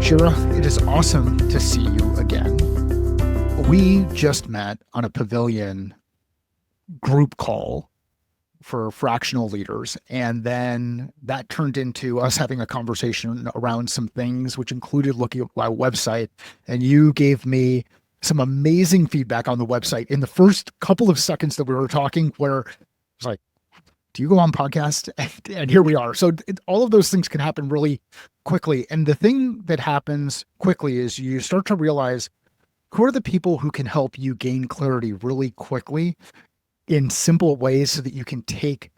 Shira, it is awesome to see you again. We just met on a pavilion group call for fractional leaders, and then that turned into us having a conversation around some things, which included looking at my website. And you gave me some amazing feedback on the website in the first couple of seconds that we were talking, where I was like, do you go on podcast? And here we are. So all of those things can happen really quickly. And the thing that happens quickly is you start to realize who are the people who can help you gain clarity really quickly in simple ways so that you can take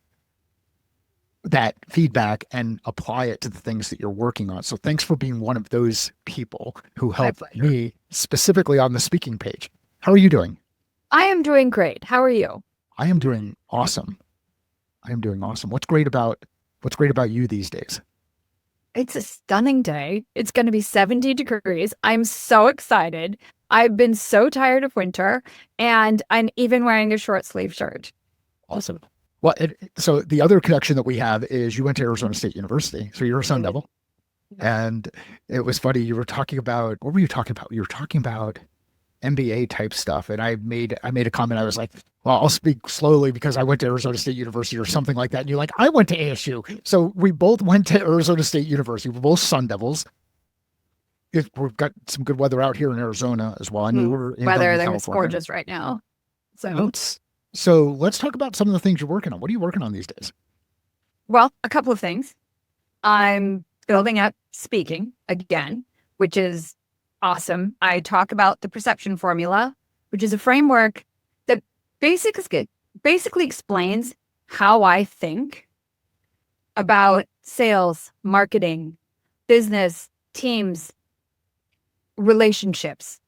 that feedback and apply it to the things that you're working on. So thanks for being one of those people who helped me specifically on the speaking page. How are you doing? I am doing great. How are you? I am doing awesome. I am doing awesome. What's great about you these days? It's a stunning day. It's going to be 70 degrees. I'm so excited. I've been so tired of winter, and I'm even wearing a short sleeve shirt. Awesome. Well, so the other connection that we have is you went to Arizona State University, so you're a Sun Devil. And it was funny. You were talking about, what were you talking about? You were talking about MBA type stuff. And I made a comment. I was like, well, I'll speak slowly because I went to Arizona State University or something like that. And you're like, I went to ASU. So we both went to Arizona State University. We're both Sun Devils. We've got some good weather out here in Arizona as well. I knew we're in weather there is gorgeous right now. So let's talk about some of the things you're working on. What are you working on these days? Well, a couple of things. I'm building up speaking again, which is awesome. I talk about the perception formula, which is a framework that basically explains how I think about sales, marketing, business, teams, relationships.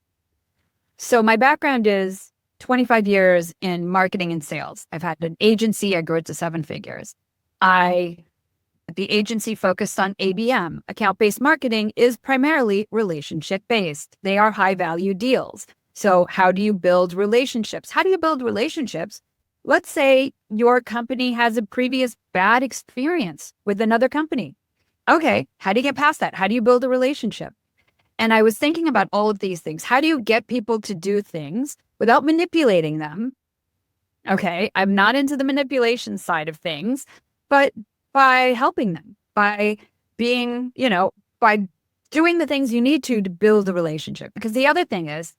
So my background is 25 years in marketing and sales. I've had an agency. I grew it to 7 figures. The agency focused on ABM. Account-based marketing is primarily relationship-based. They are high-value deals. So how do you build relationships? How do you build relationships? Let's say your company has a previous bad experience with another company. Okay, how do you get past that? How do you build a relationship? And I was thinking about all of these things. How do you get people to do things without manipulating them? Okay, I'm not into the manipulation side of things, but by helping them, by being, by doing the things you need to build a relationship. Because the other thing is,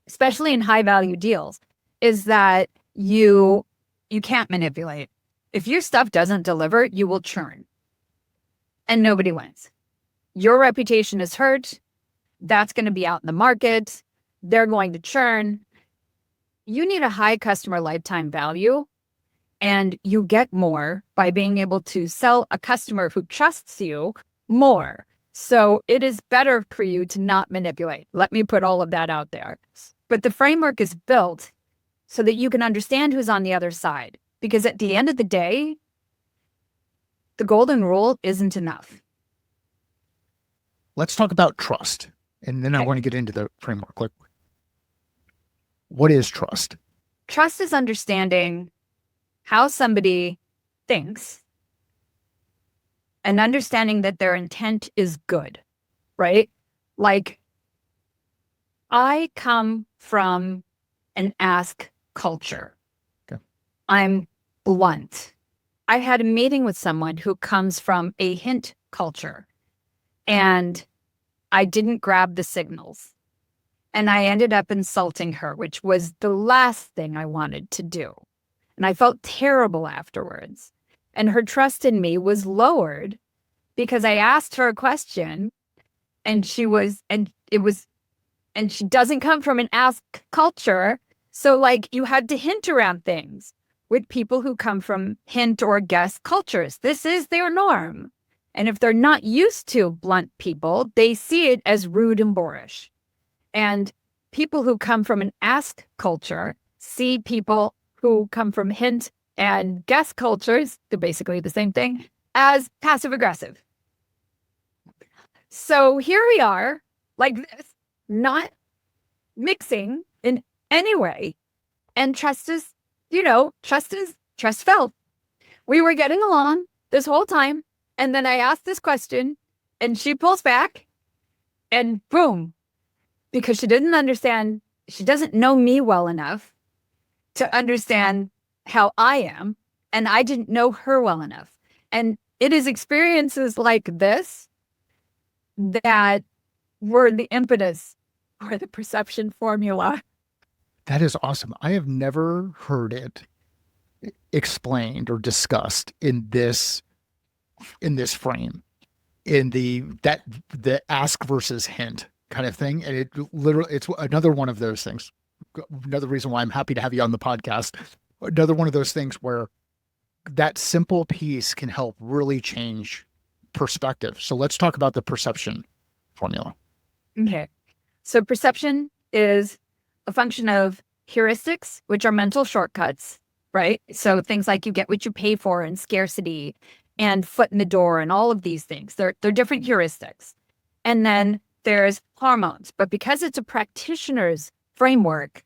especially in high value deals, is that you can't manipulate. If your stuff doesn't deliver, you will churn. And nobody wins. Your reputation is hurt. That's going to be out in the market. They're going to churn. You need a high customer lifetime value, and you get more by being able to sell a customer who trusts you more. So it is better for you to not manipulate. Let me put all of that out there. But the framework is built so that you can understand who's on the other side. Because at the end of the day, the golden rule isn't enough. Let's talk about trust. And then I want to get into the framework. Like, what is trust? Trust is understanding how somebody thinks and understanding that their intent is good, right? Like, I come from an ask culture. Okay. I'm blunt. I had a meeting with someone who comes from a hint culture, and I didn't grab the signals. And I ended up insulting her, which was the last thing I wanted to do. And I felt terrible afterwards. And her trust in me was lowered because I asked her a question, and she doesn't come from an ask culture. So like, you had to hint around things with people who come from hint or guess cultures. This is their norm. And if they're not used to blunt people, they see it as rude and boorish. And people who come from an ask culture see people who come from hint and guess cultures, they're basically the same thing, as passive aggressive. So here we are, like this, not mixing in any way. And trust felt. We were getting along this whole time. And then I asked this question, and she pulls back, And boom, because she doesn't know me well enough to understand how I am, and I didn't know her well enough. And it is experiences like this that were the impetus for the perception formula. That is awesome. I have never heard it explained or discussed in this frame, in the ask versus hint kind of thing. And it literally, it's another one of those things. Another reason why I'm happy to have you on the podcast. Another one of those things where that simple piece can help really change perspective. So let's talk about the perception formula. Okay. So perception is a function of heuristics, which are mental shortcuts, right? So things like you get what you pay for and scarcity and foot in the door and all of these things. They're different heuristics. And then there's hormones. But because it's a practitioner's framework,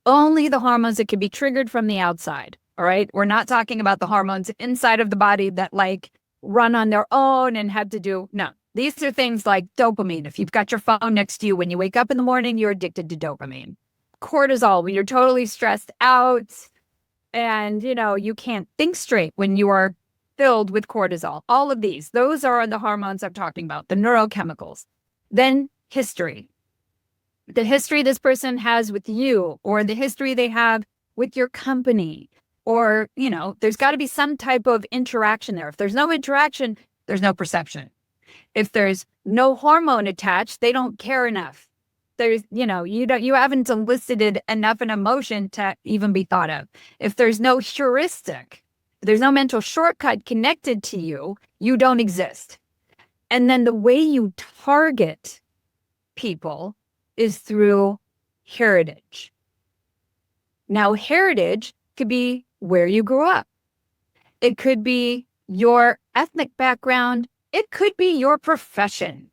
only the hormones that can be triggered from the outside. All right. We're not talking about the hormones inside of the body that like run on their own and have to do. No, these are things like dopamine. If you've got your phone next to you, when you wake up in the morning, you're addicted to dopamine. Cortisol, when you're totally stressed out and, you can't think straight when you are filled with cortisol. All of these, those are the hormones I'm talking about, the neurochemicals. Then history. The history this person has with you, or the history they have with your company, or, there's got to be some type of interaction there. If there's no interaction, there's no perception. If there's no hormone attached, they don't care enough. There's, you haven't elicited enough an emotion to even be thought of. If there's no heuristic, if there's no mental shortcut connected to you, you don't exist. And then the way you target people is through heritage. Now, heritage could be where you grew up. It could be your ethnic background. It could be your profession.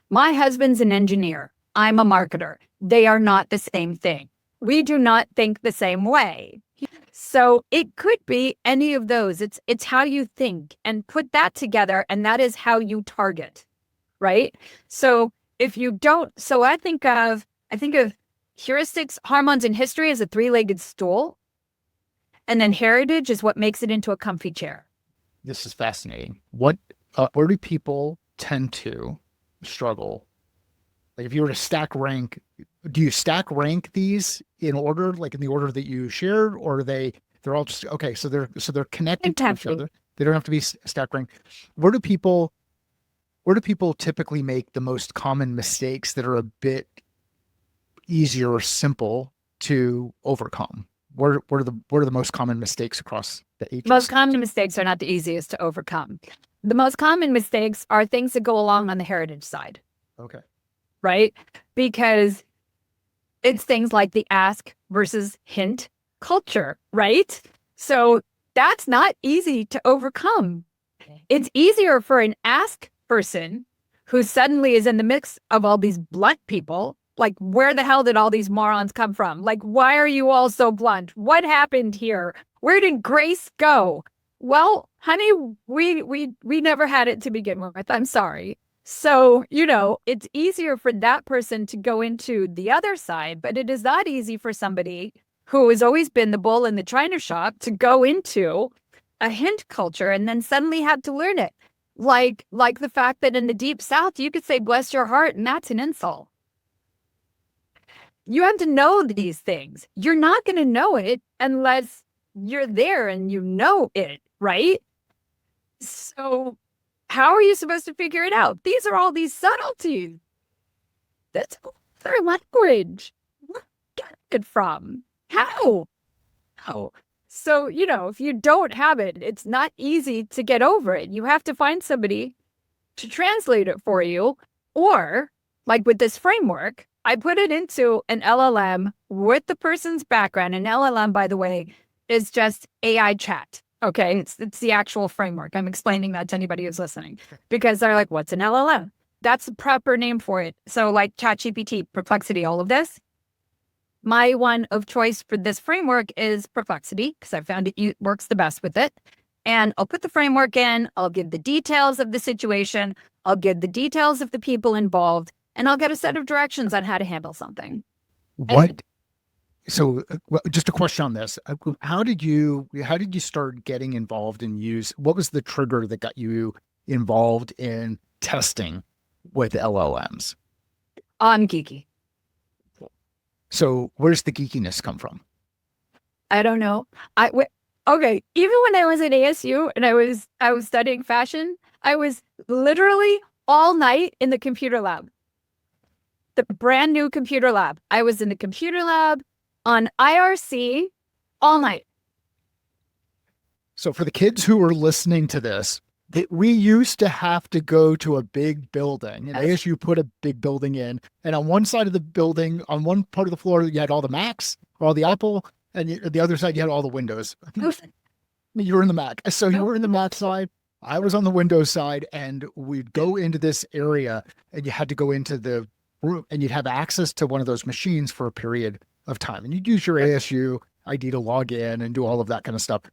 My husband's an engineer. I'm a marketer. They are not the same thing. We do not think the same way. So it could be any of those. It's how you think and put that together, and that is how you target, right? So if you don't, so I think of heuristics, hormones, and history as a three-legged stool, and then heritage is what makes it into a comfy chair. This is fascinating. Where do people tend to struggle? Like if you were to stack rank, do you stack rank these in order, like in the order that you shared, or they're all just okay? So they're connected to each other. They don't have to be stack ranked. Where do people typically make the most common mistakes that are a bit easier or simple to overcome? What are the most common mistakes across the ages? Most common mistakes are not the easiest to overcome. The most common mistakes are things that go along on the heritage side. Okay. Right? Because it's things like the ask versus hint culture, right? So that's not easy to overcome. It's easier for an ask person who suddenly is in the mix of all these blunt people. Like, where the hell did all these morons come from? Like, why are you all so blunt? What happened here? Where did grace go? Well, honey, we never had it to begin with. I'm sorry. So, it's easier for that person to go into the other side, but it is not easy for somebody who has always been the bull in the china shop to go into a hint culture and then suddenly have to learn it. Like the fact that in the deep South, you could say, bless your heart, and that's an insult. You have to know these things. You're not going to know it unless you're there and you know it, right? So how are you supposed to figure it out? These are all these subtleties. That's their language. Where did you get it from? How? So, if you don't have it, it's not easy to get over it. You have to find somebody to translate it for you. Or, like with this framework, I put it into an LLM with the person's background. An LLM, by the way, is just AI chat. Okay, it's the actual framework. I'm explaining that to anybody who's listening because they're like, what's an LLM? That's the proper name for it. So like ChatGPT, Perplexity, all of this. My one of choice for this framework is Perplexity because I found it works the best with it. And I'll put the framework in. I'll give the details of the situation. I'll give the details of the people involved. and I'll get a set of directions on how to handle something. What? So, just a question on this: how did you start getting involved in use? What was the trigger that got you involved in testing with LLMs? I'm geeky. So, where's the geekiness come from? I don't know. Okay. Even when I was at ASU and I was studying fashion, I was literally all night in the computer lab, the brand new computer lab. I was in the computer lab on IRC all night. So, for the kids who are listening to this, we used to have to go to a big building, and ASU put a big building in. And on one side of the building, on one part of the floor, you had all the Macs, or all the Apple, and the other side, you had all the Windows. You were in the Mac. So you were in the Mac side. I was on the Windows side, and we'd go into this area, and you had to go into the room, and you'd have access to one of those machines for a period of time. And you'd use your ASU ID to log in and do all of that kind of stuff.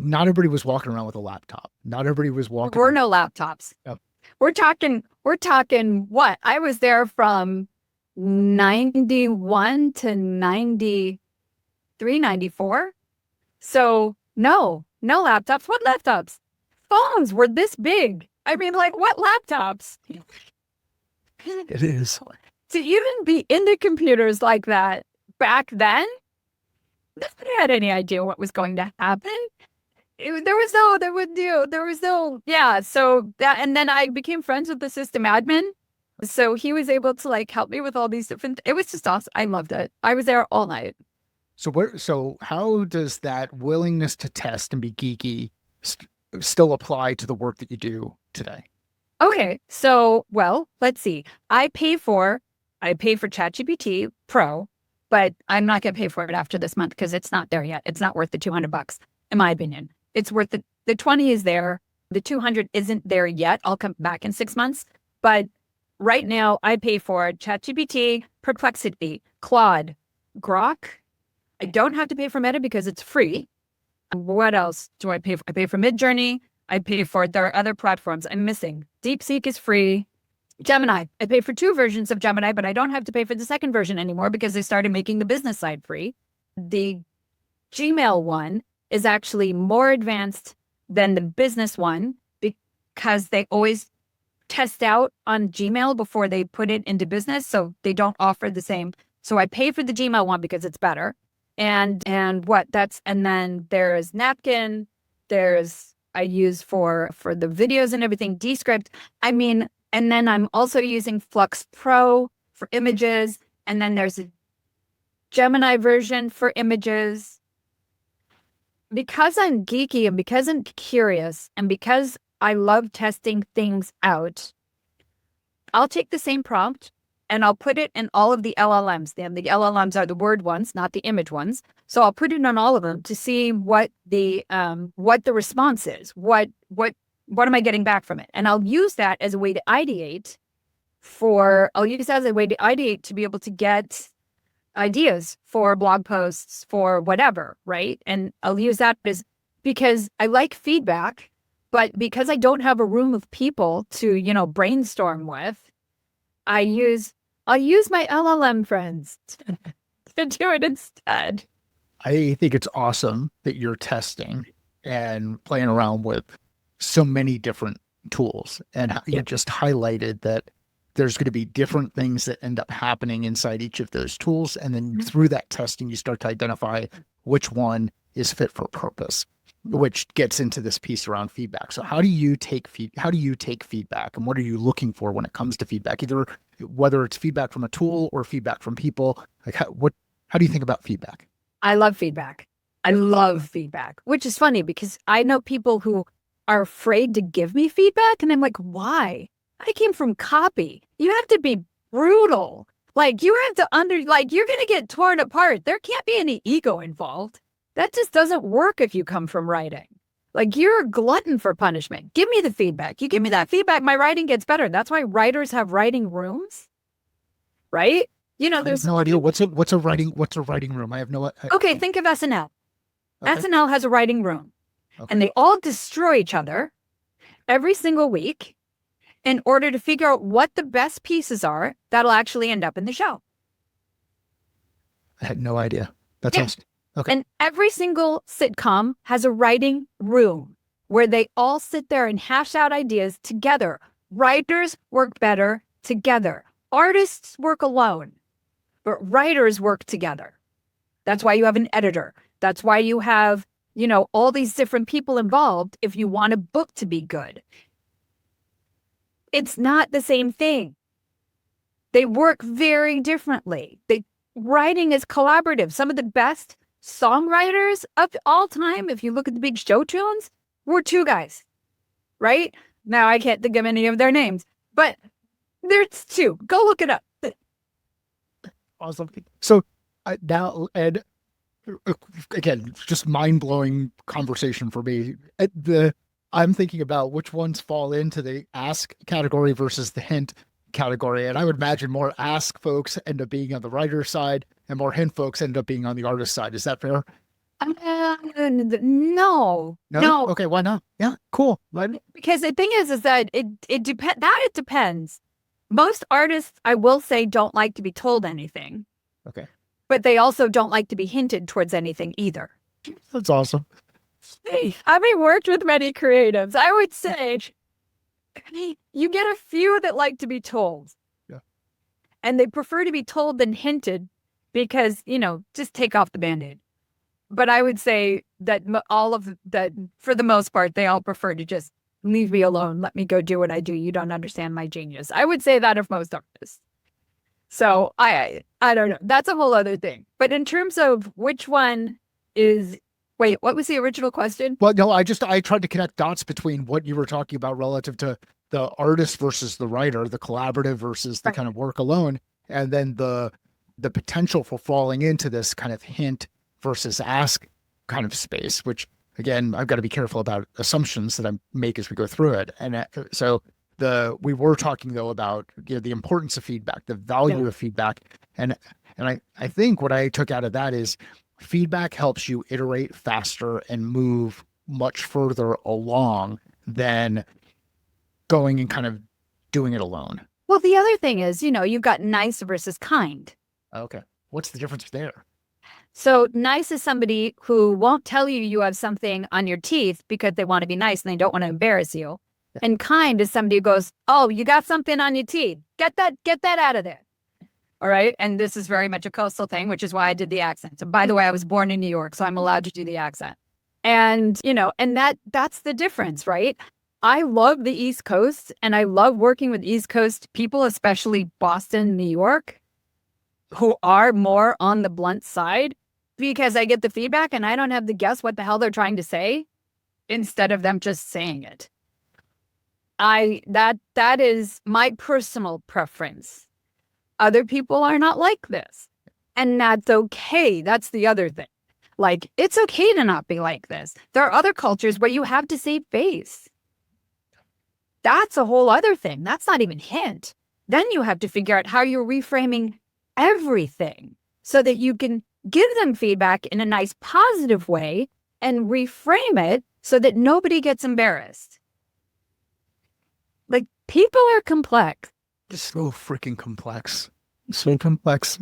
Not everybody was walking around with a laptop. Not everybody was walking. There were no laptops. Yep. We're talking what? I was there from 91 to 93, 94. So no laptops. What laptops? Phones were this big. I mean, like, what laptops? It is. To even be into computers like that back then, nobody had any idea what was going to happen. Yeah. So that, and then I became friends with the system admin. So he was able to like help me with all these different, it was just awesome. I loved it. I was there all night. So how does that willingness to test and be geeky still apply to the work that you do today? Okay. So, well, let's see. I pay for ChatGPT Pro, but I'm not going to pay for it after this month because it's not there yet. It's not worth the $200, in my opinion. It's worth the 20 is there. The 200 isn't there yet. I'll come back in 6 months. But right now I pay for ChatGPT, Perplexity, Claude, Grok. I don't have to pay for Meta because it's free. What else do I pay for? I pay for Midjourney. There are other platforms I'm missing. DeepSeek is free. Gemini. I pay for 2 versions of Gemini, but I don't have to pay for the second version anymore because they started making the business side free. The Gmail one is actually more advanced than the business one because they always test out on Gmail before they put it into business. So they don't offer the same. So I pay for the Gmail one because it's better. And then there's Napkin. I use for the videos and everything, Descript. I mean, and then I'm also using Flux Pro for images. And then there's a Gemini version for images. Because I'm geeky and because I'm curious and because I love testing things out, I'll take the same prompt and I'll put it in all of the LLMs. The LLMs are the word ones, not the image ones. So I'll put it on all of them to see what the response is. What am I getting back from it? And I'll use that as a way to ideate to be able to get ideas for blog posts, for whatever, right? And I'll use that because I like feedback, but because I don't have a room of people to, brainstorm with, I'll use my LLM friends to do it instead. I think it's awesome that you're testing and playing around with so many different tools. And you just highlighted that there's going to be different things that end up happening inside each of those tools. And then through that testing, you start to identify which one is fit for purpose, which gets into this piece around feedback. So how do you take feedback, and what are you looking for when it comes to feedback, whether it's feedback from a tool or feedback from people? Like how do you think about feedback? I love feedback. Which is funny because I know people who are afraid to give me feedback. And I'm like, why? I came from copy. You have to be brutal. Like you have to you're going to get torn apart. There can't be any ego involved. That just doesn't work if you come from writing. Like you're a glutton for punishment. Give me the feedback. You give me that feedback, my writing gets better. That's why writers have writing rooms, right? There's no idea what's a writing room. I have no. Okay, think of SNL. Okay. SNL has a writing room, and they all destroy each other every single week. in order to figure out what the best pieces are that'll actually end up in the show. I had no idea. That's Yeah. awesome. Okay. And every single sitcom has a writing room where they all sit there and hash out ideas together. Writers work better together. Artists work alone, but writers work together. That's why you have an editor. That's why you have, all these different people involved if you want a book to be good. It's not the same thing. They work very differently. Writing is collaborative. Some of the best songwriters of all time, if you look at the big show tunes, were two guys, right? Now I can't think of any of their names, but there's two. Go look it up. Awesome. So now, Ed, again, just mind-blowing conversation for me. I'm thinking about which ones fall into the ask category versus the hint category. And I would imagine more ask folks end up being on the writer side and more hint folks end up being on the artist side. Is that fair? No. Okay, why not? Yeah, cool. Because the thing is that it depends. Most artists, I will say, don't like to be told anything. Okay. But they also don't like to be hinted towards anything either. That's awesome. Hey, having worked with many creatives, I would say, you get a few that like to be told. Yeah. And they prefer to be told than hinted because, just take off the Band-Aid. But I would say that all of that, for the most part, they all prefer to just leave me alone. Let me go do what I do. You don't understand my genius. I would say that of most artists. So I don't know. That's a whole other thing. But in terms of which one is, wait, what was the original question? Well, no, I tried to connect dots between what you were talking about relative to the artist versus the writer, the collaborative versus the kind of work alone, and then the potential for falling into this kind of hint versus ask kind of space, which again, I've got to be careful about assumptions that I make as we go through it. And so we were talking though about the importance of feedback, the value of feedback. And I think what I took out of that is feedback helps you iterate faster and move much further along than going and kind of doing it alone. Well, the other thing is, you've got nice versus kind. Okay. What's the difference there? So nice is somebody who won't tell you have something on your teeth because they want to be nice and they don't want to embarrass you. Yeah. And kind is somebody who goes, oh, you got something on your teeth. Get that out of there. All right. And this is very much a coastal thing, which is why I did the accent. So by the way, I was born in New York, so I'm allowed to do the accent. And, and that's the difference, right? I love the East Coast and I love working with East Coast people, especially Boston, New York, who are more on the blunt side because I get the feedback and I don't have to guess what the hell they're trying to say instead of them just saying it. That is my personal preference. Other people are not like this. And that's okay. That's the other thing. Like, it's okay to not be like this. There are other cultures where you have to save face. That's a whole other thing. That's not even hint. Then you have to figure out how you're reframing everything so that you can give them feedback in a nice positive way and reframe it so that nobody gets embarrassed. Like, people are complex. Just so freaking complex. So complex.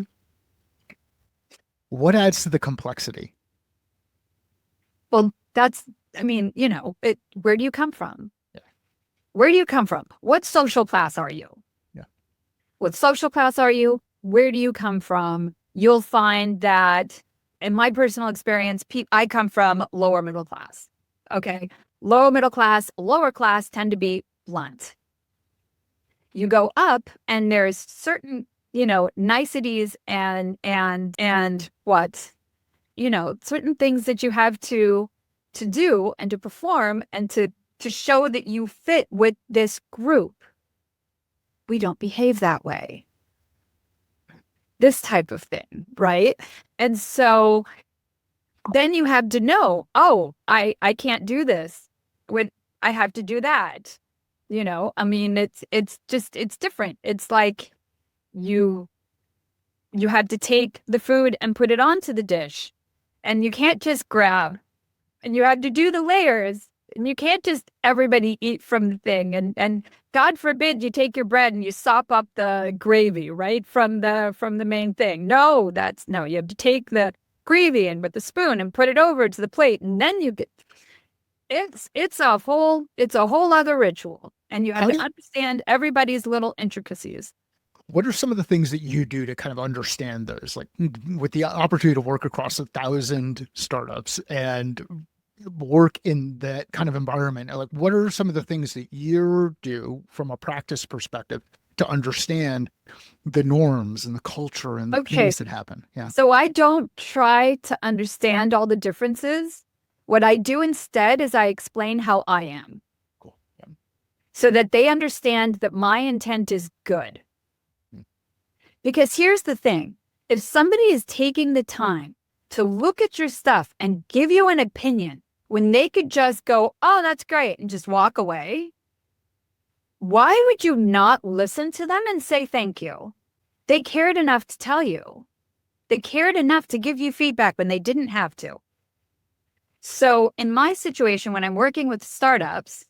What adds to the complexity? Well, where do you come from? Yeah. Where do you come from? What social class are you? Yeah. What social class are you? Where do you come from? You'll find that, in my personal experience, I come from lower middle class. Okay. Lower middle class, lower class tend to be blunt. You go up and there's certain, niceties and what, certain things that you have to do and to perform and to show that you fit with this group. We don't behave that way. This type of thing, right? And so then you have to know, oh, I can't do this. I have to do that. It's different. It's like you have to take the food and put it onto the dish and you can't just grab and you have to do the layers. And you can't just everybody eat from the thing. And God forbid you take your bread and you sop up the gravy, right? From the main thing. No, no, you have to take the gravy in with the spoon and put it over to the plate. And then you get it's a whole other ritual. And you have to understand everybody's little intricacies. What are some of the things that you do to kind of understand those? Like with the opportunity to work across 1,000 startups and work in that kind of environment, like what are some of the things that you do from a practice perspective to understand the norms and the culture and the things that happen? Yeah. So I don't try to understand all the differences. What I do instead is I explain how I am. Cool. Yeah. So that they understand that my intent is good. Because here's the thing. If somebody is taking the time to look at your stuff and give you an opinion when they could just go, oh, that's great, and just walk away, why would you not listen to them and say thank you? They cared enough to tell you. They cared enough to give you feedback when they didn't have to. So in my situation, when I'm working with startups,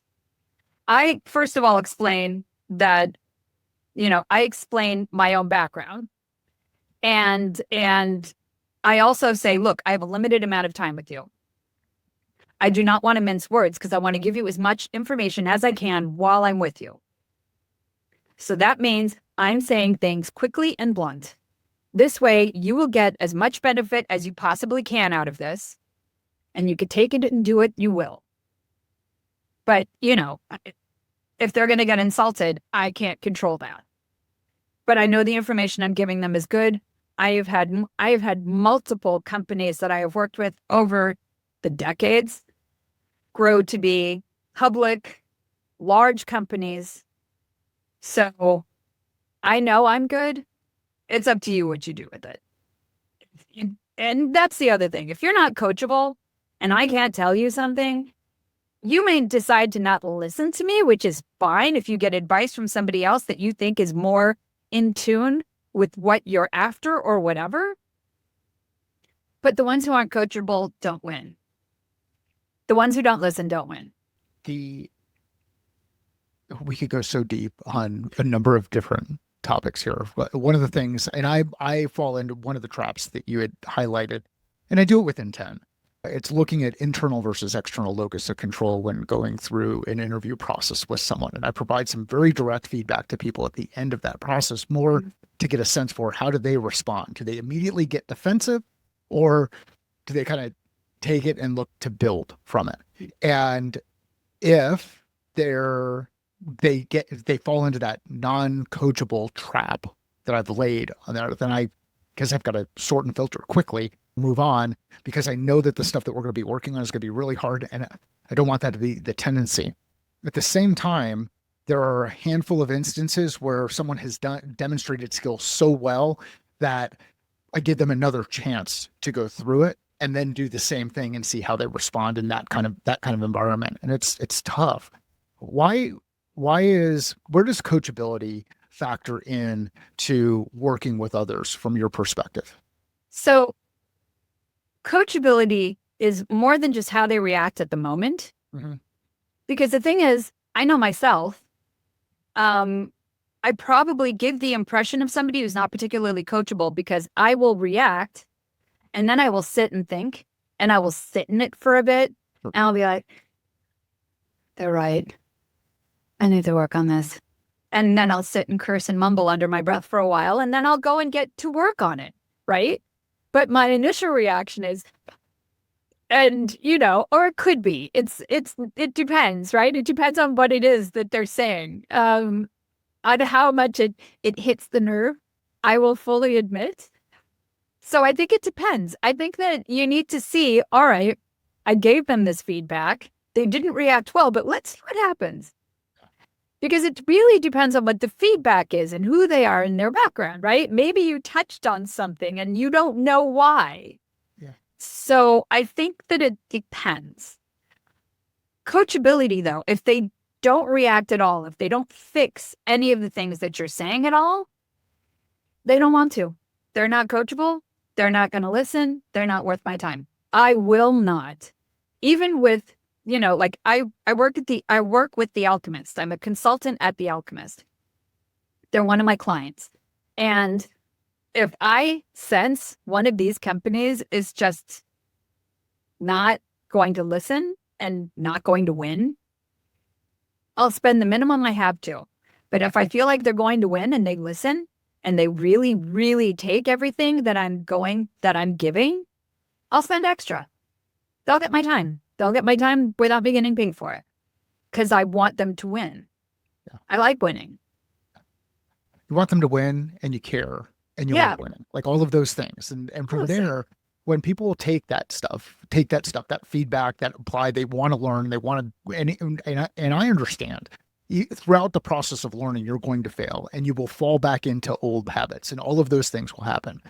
I first of all explain that, I explain my own background. And I also say, look, I have a limited amount of time with you. I do not want to mince words because I want to give you as much information as I can while I'm with you. So that means I'm saying things quickly and blunt. This way, you will get as much benefit as you possibly can out of this. And you could take it and do it, you will. But, if they're going to get insulted, I can't control that. But I know the information I'm giving them is good. I have had multiple companies that I have worked with over the decades grow to be public, large companies. So I know I'm good. It's up to you what you do with it. And that's the other thing. If you're not coachable and I can't tell you something, you may decide to not listen to me, which is fine if you get advice from somebody else that you think is more in tune with what you're after or whatever. But the ones who aren't coachable don't win. The ones who don't listen don't win. We could go so deep on a number of different topics here. But one of the things, and I fall into one of the traps that you had highlighted, and I do it with intent. It's looking at internal versus external locus of control when going through an interview process with someone. And I provide some very direct feedback to people at the end of that process, more to get a sense for how do they respond? Do they immediately get defensive, or do they kind of take it and look to build from it? And if they fall into that non-coachable trap that I've laid on there, then because I've got to sort and filter quickly, move on, because I know that the stuff that we're going to be working on is going to be really hard, and I don't want that to be the tendency. At the same time, there are a handful of instances where someone has demonstrated skill so well that I give them another chance to go through it and then do the same thing and see how they respond in that kind of environment. And it's tough. Where does coachability factor in to working with others from your perspective? So coachability is more than just how they react at the moment. Mm-hmm. Because the thing is, I know myself, I probably give the impression of somebody who's not particularly coachable because I will react and then I will sit and think and I will sit in it for a bit. And I'll be like, they're right. I need to work on this. And then I'll sit and curse and mumble under my breath for a while, and then I'll go and get to work on it, right? But my initial reaction is, and or it could be, it depends, right? It depends on what it is that they're saying, on how much it hits the nerve, I will fully admit. So I think it depends. I think that you need to see, all right, I gave them this feedback. They didn't react well, but let's see what happens. Because it really depends on what the feedback is and who they are in their background, right? Maybe you touched on something and you don't know why. Yeah. So I think that it depends. Coachability, though, if they don't react at all, if they don't fix any of the things that you're saying at all, they don't want to. They're not coachable. They're not going to listen. They're not worth my time. I will not. Even with like I work with The Alchemist. I'm a consultant at The Alchemist. They're one of my clients. And if I sense one of these companies is just not going to listen and not going to win, I'll spend the minimum I have to. But if I feel like they're going to win and they listen and they really, really take everything that I'm giving, I'll spend extra. They'll get my time. They'll get my time without me getting paid for it because I want them to win. Yeah. I like winning. You want them to win and you care and you like winning, like all of those things. And from there, when people take that stuff, that feedback, that apply, they want to learn, they want to, and I understand throughout the process of learning, you're going to fail and you will fall back into old habits and all of those things will happen.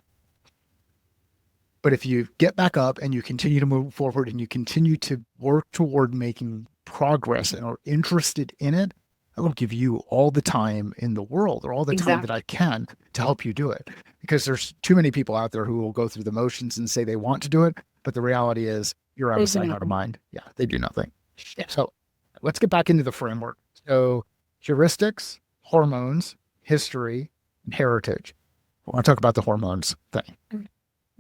But if you get back up and you continue to move forward and you continue to work toward making progress and are interested in it, I will give you all the time in the world or all the time that I can to help you do it. Because there's too many people out there who will go through the motions and say they want to do it. But the reality is you're out of sight, out of mind. Yeah, they do nothing. Yeah. So let's get back into the framework. So heuristics, hormones, history, and heritage. I want to talk about the hormones thing.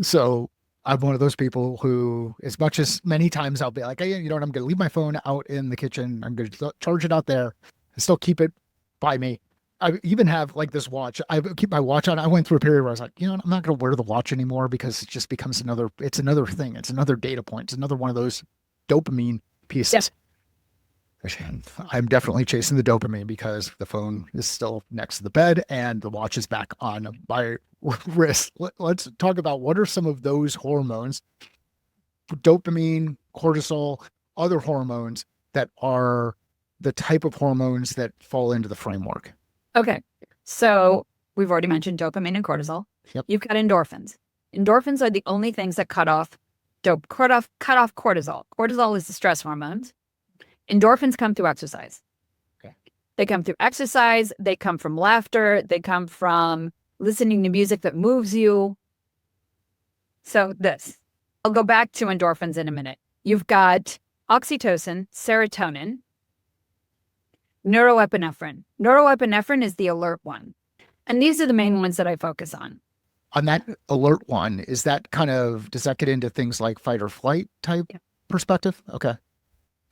So I'm one of those people who, as much as many times I'll be like, hey, I'm going to leave my phone out in the kitchen. I'm going to charge it out there and still keep it by me. I even have like this watch. I keep my watch on. I went through a period where I was like, I'm not going to wear the watch anymore because it just becomes it's another thing. It's another data point. It's another one of those dopamine pieces. Yeah. I'm definitely chasing the dopamine because the phone is still next to the bed and the watch is back on my wrist. Let's talk about what are some of those hormones, dopamine, cortisol, other hormones that are the type of hormones that fall into the framework. Okay. So we've already mentioned dopamine and cortisol. Yep. You've got endorphins. Endorphins are the only things that cut off cortisol. Cortisol is the stress hormones. Endorphins come through exercise. Okay. They come through exercise. They come from laughter. They come from listening to music that moves you. So I'll go back to endorphins in a minute. You've got oxytocin, serotonin, neuroepinephrine. Neuroepinephrine is the alert one. And these are the main ones that I focus on. On that alert one, does that get into things like fight or flight type perspective? Okay.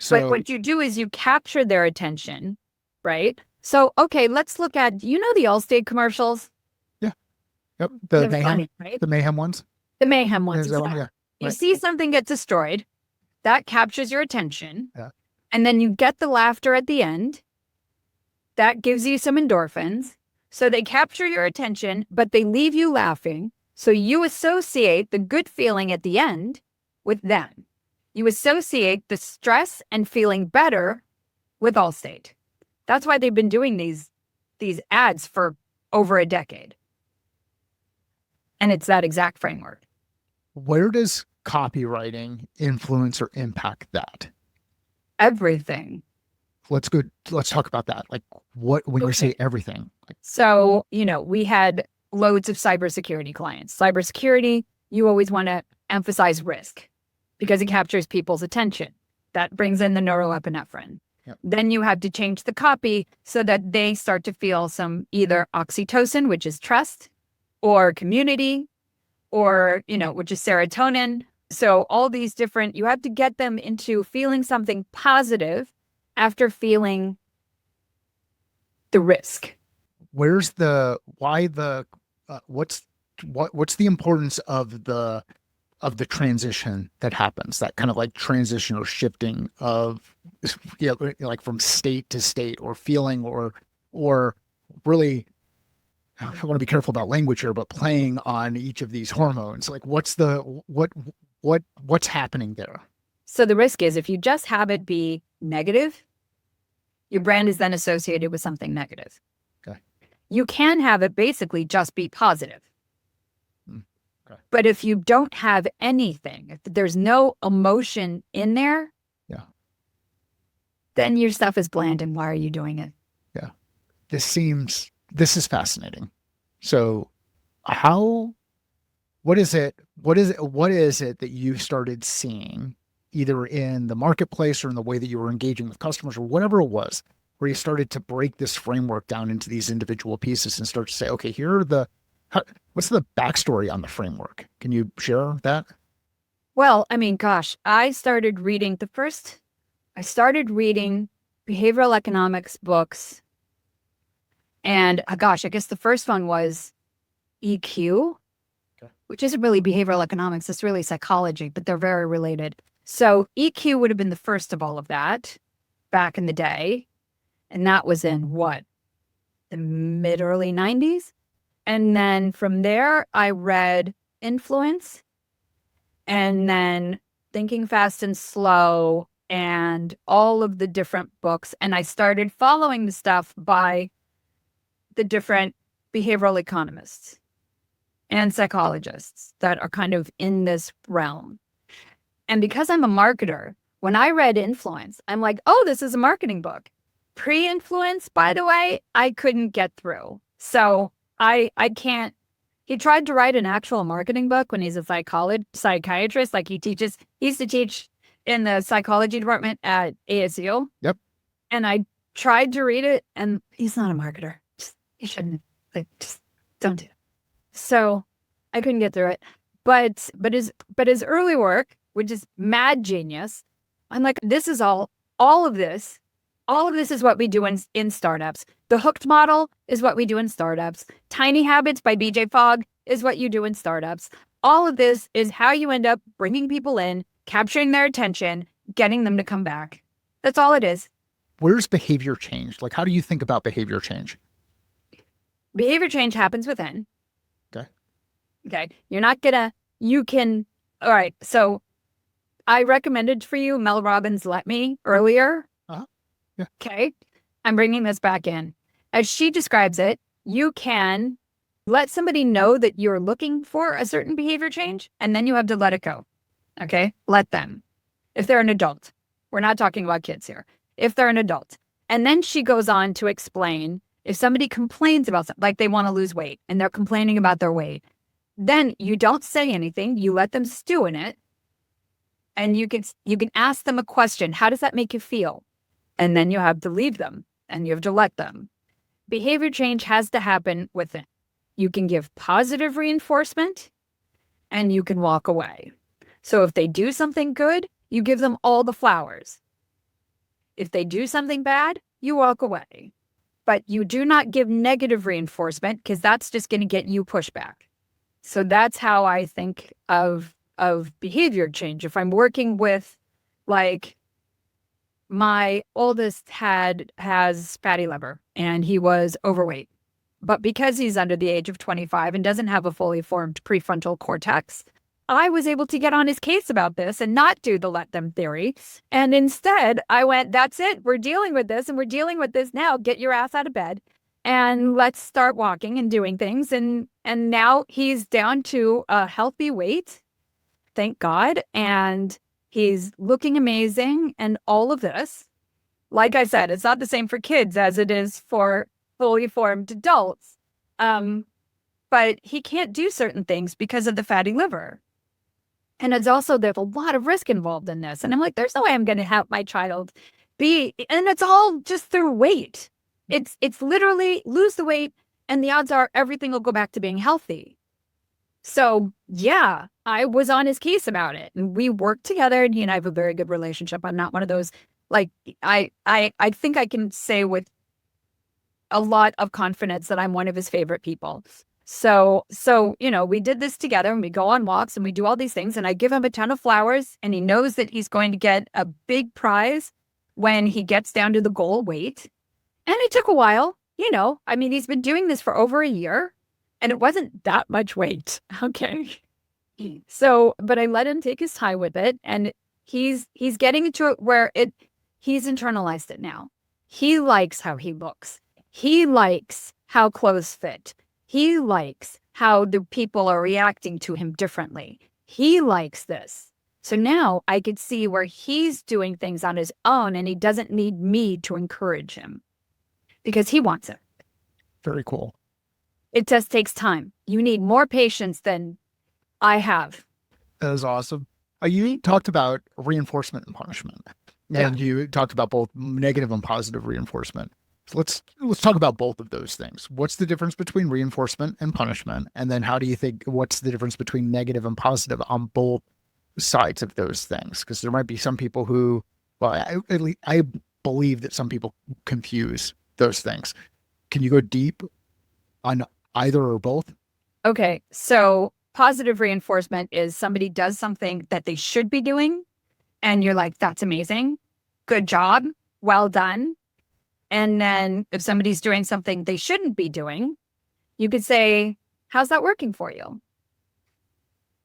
So, but what you do is you capture their attention, right? So, okay, let's look at, the Allstate commercials? Yeah. Yep. The mayhem, funny, right? The mayhem ones. The mayhem ones. Exactly. Yeah. You see something get destroyed, that captures your attention. Yeah. And then you get the laughter at the end. That gives you some endorphins. So they capture your attention, but they leave you laughing. So you associate the good feeling at the end with them. You associate the stress and feeling better with Allstate. That's why they've been doing these ads for over a decade. And it's that exact framework. Where does copywriting influence or impact that? Everything. Let's talk about that. Like when you say everything. So, we had loads of cybersecurity clients. Cybersecurity, you always want to emphasize risk because it captures people's attention. That brings in the neuroepinephrine. Yep. Then you have to change the copy so that they start to feel some either oxytocin, which is trust, or community, or, which is serotonin. So all these different, you have to get them into feeling something positive after feeling the risk. What's the importance of the transition that happens, that kind of like transition or shifting of, like from state to state or feeling or really, I want to be careful about language here, but playing on each of these hormones, like what's happening there? So the risk is if you just have it be negative, your brand is then associated with something negative. Okay. You can have it basically just be positive. Okay. But if you don't have anything, if there's no emotion in there, then your stuff is bland and why are you doing it? Yeah. This is fascinating. So what is it that you started seeing either in the marketplace or in the way that you were engaging with customers or whatever it was, where you started to break this framework down into these individual pieces and start to say, okay, here are how, what's the backstory on the framework? Can you share that? Well, I mean, gosh, I started reading behavioral economics books. And gosh, I guess the first one was EQ, Okay. which isn't really behavioral economics. It's really psychology, but they're very related. So EQ would have been the first of all of that back in the day. And that was in what? The mid early 90s. And then from there, I read Influence and then Thinking Fast and Slow and all of the different books. And I started following the stuff by the different behavioral economists and psychologists that are kind of in this realm. And because I'm a marketer, when I read Influence, I'm like, oh, this is a marketing book. Pre-influence, by the way, I couldn't get through. So I can't. He tried to write an actual marketing book when he's a psychiatrist. Like he used to teach in the psychology department at ASU. Yep. And I tried to read it, and he's not a marketer. He shouldn't. Like, just don't do it. So I couldn't get through it. But his early work, which is mad genius, I'm like, this is all of this. All of this is what we do in startups. The hooked model is what we do in startups. Tiny Habits by BJ Fogg is what you do in startups. All of this is how you end up bringing people in, capturing their attention, getting them to come back. That's all it is. Where's behavior change? Like, how do you think about behavior change? Behavior change happens within. Okay. Okay. All right. So I recommended for you Mel Robbins' Let Me earlier. Uh-huh. Yeah. Okay. I'm bringing this back in. As she describes it, you can let somebody know that you're looking for a certain behavior change, and then you have to let it go. Okay. Let them. If they're an adult, we're not talking about kids here. If they're an adult. And then she goes on to explain if somebody complains about something, like they want to lose weight and they're complaining about their weight, then you don't say anything. You let them stew in it. And you can ask them a question. How does that make you feel? And then you have to leave them and you have to let them. Behavior change has to happen within. You can give positive reinforcement and you can walk away. So if they do something good, you give them all the flowers. If they do something bad, you walk away. But you do not give negative reinforcement because that's just going to get you pushback. So that's how I think of behavior change. If I'm working with, like, my oldest has fatty liver and he was overweight. But because he's under the age of 25 and doesn't have a fully formed prefrontal cortex, I was able to get on his case about this and not do the let them theory. And instead, I went, that's it. We're dealing with this and we're dealing with this now. Get your ass out of bed and let's start walking and doing things. And now he's down to a healthy weight, thank God. And he's looking amazing and all of this. Like I said, it's not the same for kids as it is for fully formed adults. But he can't do certain things because of the fatty liver. And it's also, there's a lot of risk involved in this. And I'm like, there's no way I'm going to have my child be, and it's all just through weight. It's literally lose the weight and the odds are everything will go back to being healthy. So yeah, I was on his case about it and we worked together and he and I have a very good relationship. I'm not one of those, like, I think I can say with a lot of confidence that I'm one of his favorite people. So, we did this together and we go on walks and we do all these things and I give him a ton of flowers and he knows that he's going to get a big prize when he gets down to the goal weight. And it took a while, he's been doing this for over a year and it wasn't that much weight. Okay. So, but I let him take his time with it and he's getting to it where he's internalized it now. He likes how he looks. He likes how clothes fit. He likes how the people are reacting to him differently. He likes this. So now I could see where he's doing things on his own and he doesn't need me to encourage him because he wants it. Very cool. It just takes time. You need more patience than I have. That is awesome. You talked about reinforcement and punishment, Yeah. and you talked about both negative and positive reinforcement. So let's talk about both of those things. What's the difference between reinforcement and punishment? And then how do you think what's the difference between negative and positive on both sides of those things? Because there might be some people who, well, at least I believe that some people confuse those things. Can you go deep on either or both? Okay. So positive reinforcement is somebody does something that they should be doing, and you're like, that's amazing. Good job. Well done. And then if somebody's doing something they shouldn't be doing, you could say, how's that working for you?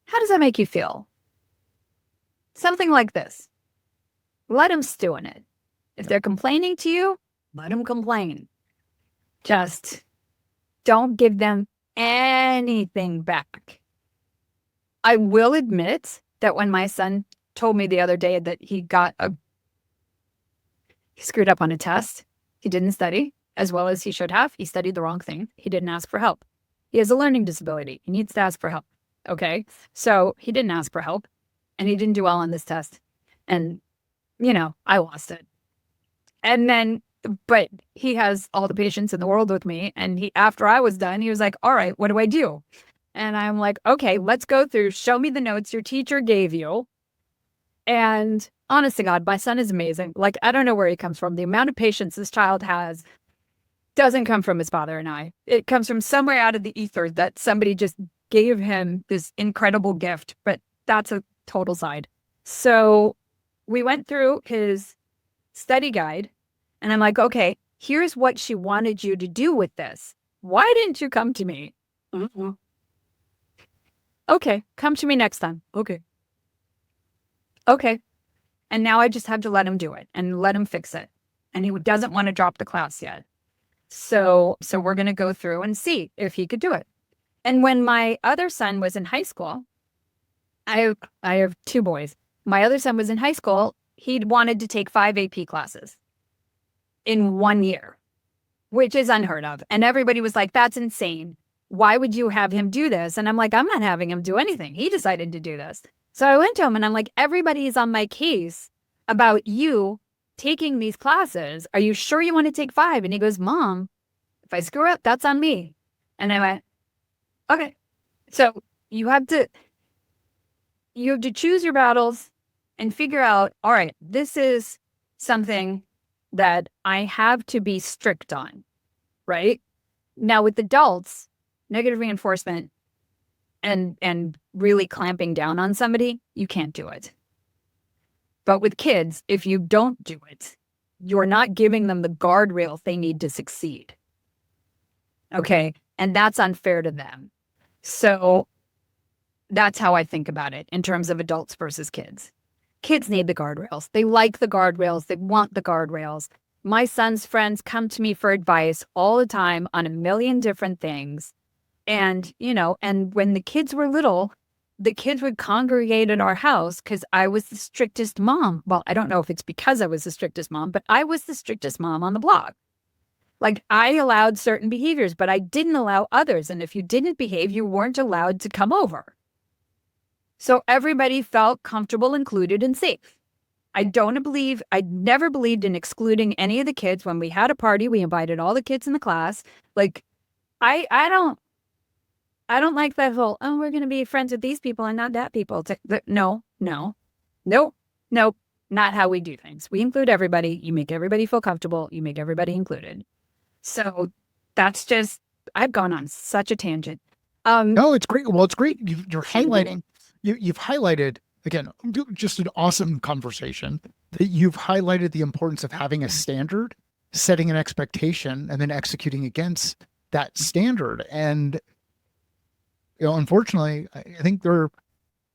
How does that make you feel? Something like this. Let them stew in it. If they're complaining to you, let them complain. Just don't give them anything back. I will admit that when my son told me the other day that he screwed up on a test, he didn't study as well as he should have. He studied the wrong thing. He didn't ask for help. He has a learning disability. He needs to ask for help. Okay. So he didn't ask for help and he didn't do well on this test. And, I lost it. And then, but he has all the patience in the world with me. And after I was done, he was like, all right, what do I do? And I'm like, okay, let's go through, show me the notes your teacher gave you. And honest to God, my son is amazing. Like, I don't know where he comes from. The amount of patience this child has doesn't come from his father and I. It comes from somewhere out of the ether that somebody just gave him this incredible gift. But that's a total side. So we went through his study guide and I'm like, okay, here's what she wanted you to do with this. Why didn't you come to me? Uh-uh. Okay, come to me next time. Okay. Okay. And now I just have to let him do it and let him fix it. And he doesn't want to drop the class yet. So we're going to go through and see if he could do it. And when my other son was in high school, I have two boys. My other son was in high school. He wanted to take 5 AP classes in 1 year, which is unheard of. And everybody was like, that's insane. Why would you have him do this? And I'm like, I'm not having him do anything. He decided to do this. So I went to him and I'm like, everybody is on my case about you taking these classes. Are you sure you want to take 5? And he goes, Mom, if I screw up, that's on me. And I went, okay. So you have to choose your battles and figure out, all right, this is something that I have to be strict on, right? Now with adults, negative reinforcement and really clamping down on somebody, you can't do it. But with kids, if you don't do it, you're not giving them the guardrails they need to succeed. Okay. And that's unfair to them. So that's how I think about it in terms of adults versus kids. Kids need the guardrails. They like the guardrails. They want the guardrails. My son's friends come to me for advice all the time on a million different things. And, and when the kids were little, the kids would congregate at our house because I was the strictest mom. Well, I don't know if it's because I was the strictest mom, but I was the strictest mom on the block. Like I allowed certain behaviors, but I didn't allow others. And if you didn't behave, you weren't allowed to come over. So everybody felt comfortable, included, and safe. I never believed in excluding any of the kids. When we had a party, we invited all the kids in the class. Like, I don't like that whole, oh, we're going to be friends with these people and not that people. No, not how we do things. We include everybody. You make everybody feel comfortable. You make everybody included. So that's just, I've gone on such a tangent. No, it's great. Well, it's great. You're highlighting, you've highlighted, again, just an awesome conversation that you've highlighted the importance of having a standard, setting an expectation, and then executing against that standard. And, unfortunately, I think there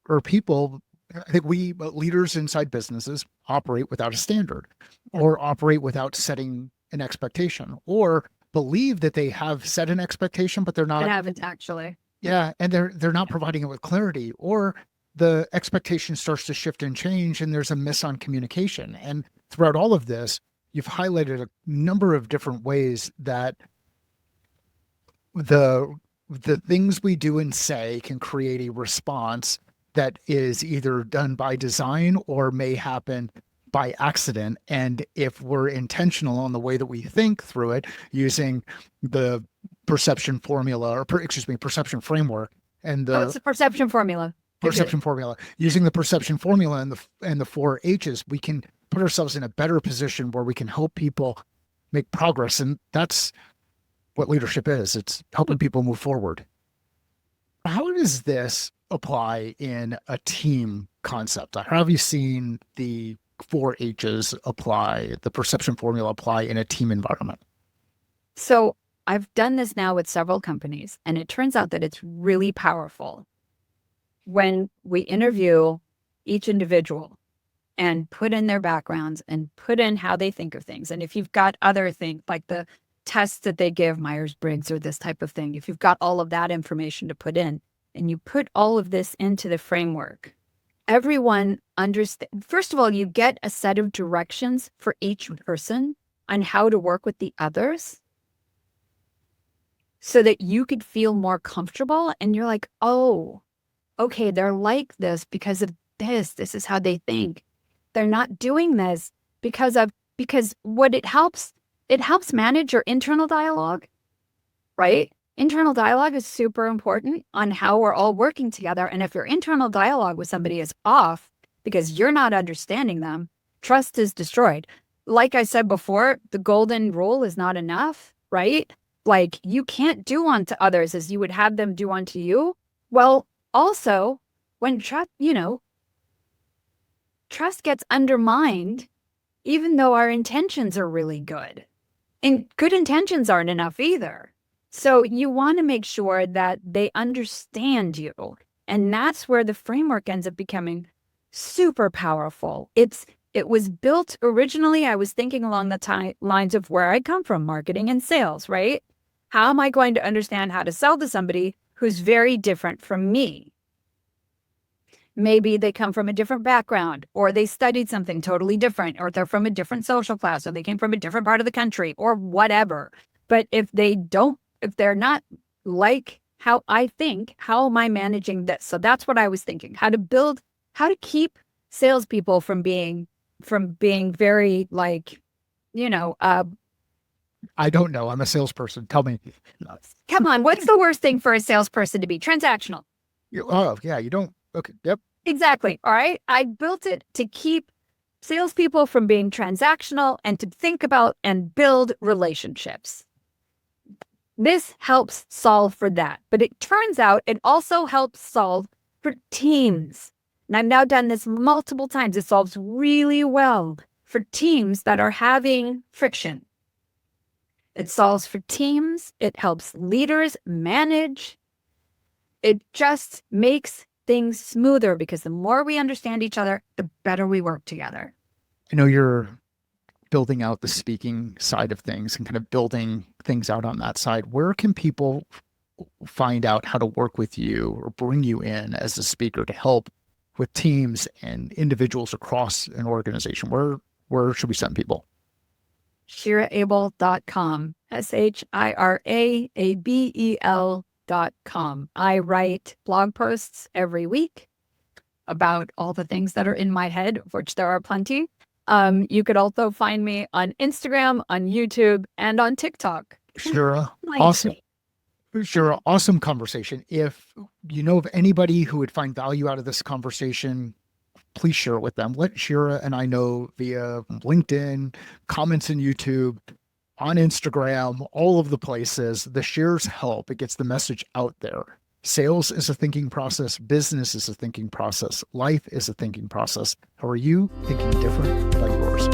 are people, I think we leaders inside businesses operate without a standard or operate without setting an expectation or believe that they have set an expectation, but they're not. I haven't actually. Yeah. And they're not providing it with clarity, or the expectation starts to shift and change and there's a miss on communication. And throughout all of this, you've highlighted a number of different ways that the things we do and say can create a response that is either done by design or may happen by accident. And if we're intentional on the way that we think through it, using the perception formula, or excuse me, perception framework, and Oh, it's the a perception formula. I get it. perception formula, using the perception formula and the four H's, we can put ourselves in a better position where we can help people make progress. And that's what leadership is. It's helping people move forward. How does this apply in a team concept? How have you seen the four H's apply, the perception formula apply in a team environment? So I've done this now with several companies, and it turns out that it's really powerful when we interview each individual and put in their backgrounds and put in how they think of things. And if you've got other things like the tests that they give, Myers-Briggs or this type of thing, if you've got all of that information to put in and you put all of this into the framework, everyone understands. First of all, you get a set of directions for each person on how to work with the others so that you could feel more comfortable. And you're like, oh, okay, they're like this because of this. This is how they think. They're not doing this because what it helps manage your internal dialogue, right? Internal dialogue is super important on how we're all working together. And if your internal dialogue with somebody is off because you're not understanding them, trust is destroyed. Like I said before, the golden rule is not enough, right? Like you can't do unto others as you would have them do unto you. Well, also, when trust gets undermined, even though our intentions are really good. And good intentions aren't enough either. So you want to make sure that they understand you. And that's where the framework ends up becoming super powerful. It was built originally, I was thinking along the lines of where I come from, marketing and sales, right? How am I going to understand how to sell to somebody who's very different from me? Maybe they come from a different background, or they studied something totally different, or they're from a different social class, or they came from a different part of the country, or whatever. But if they're not like how I think, how am I managing this? So that's what I was thinking, how to keep salespeople from being very like, I don't know. I'm a salesperson. Tell me. come on, what's the worst thing for a salesperson to be? Transactional. Oh, yeah, you don't. Okay. Yep. Exactly. All right. I built it to keep salespeople from being transactional and to think about and build relationships. This helps solve for that. But it turns out it also helps solve for teams. And I've now done this multiple times. It solves really well for teams that are having friction. It solves for teams. It helps leaders manage. It just makes things smoother because the more we understand each other, the better we work together. I know you're building out the speaking side of things and kind of building things out on that side. Where can people find out how to work with you or bring you in as a speaker to help with teams and individuals across an organization? Where should we send people? ShiraAbel.com. ShiraAbel.com. I write blog posts every week about all the things that are in my head, of which there are plenty. You could also find me on Instagram, on YouTube, and on TikTok. Shira, awesome. Shira, awesome conversation. If you know of anybody who would find value out of this conversation, please share it with them. Let Shira and I know via LinkedIn, comments in YouTube, on Instagram, all of the places. The shares help. It gets the message out there. Sales is a thinking process. Business is a thinking process. Life is a thinking process. How are you thinking different than yours?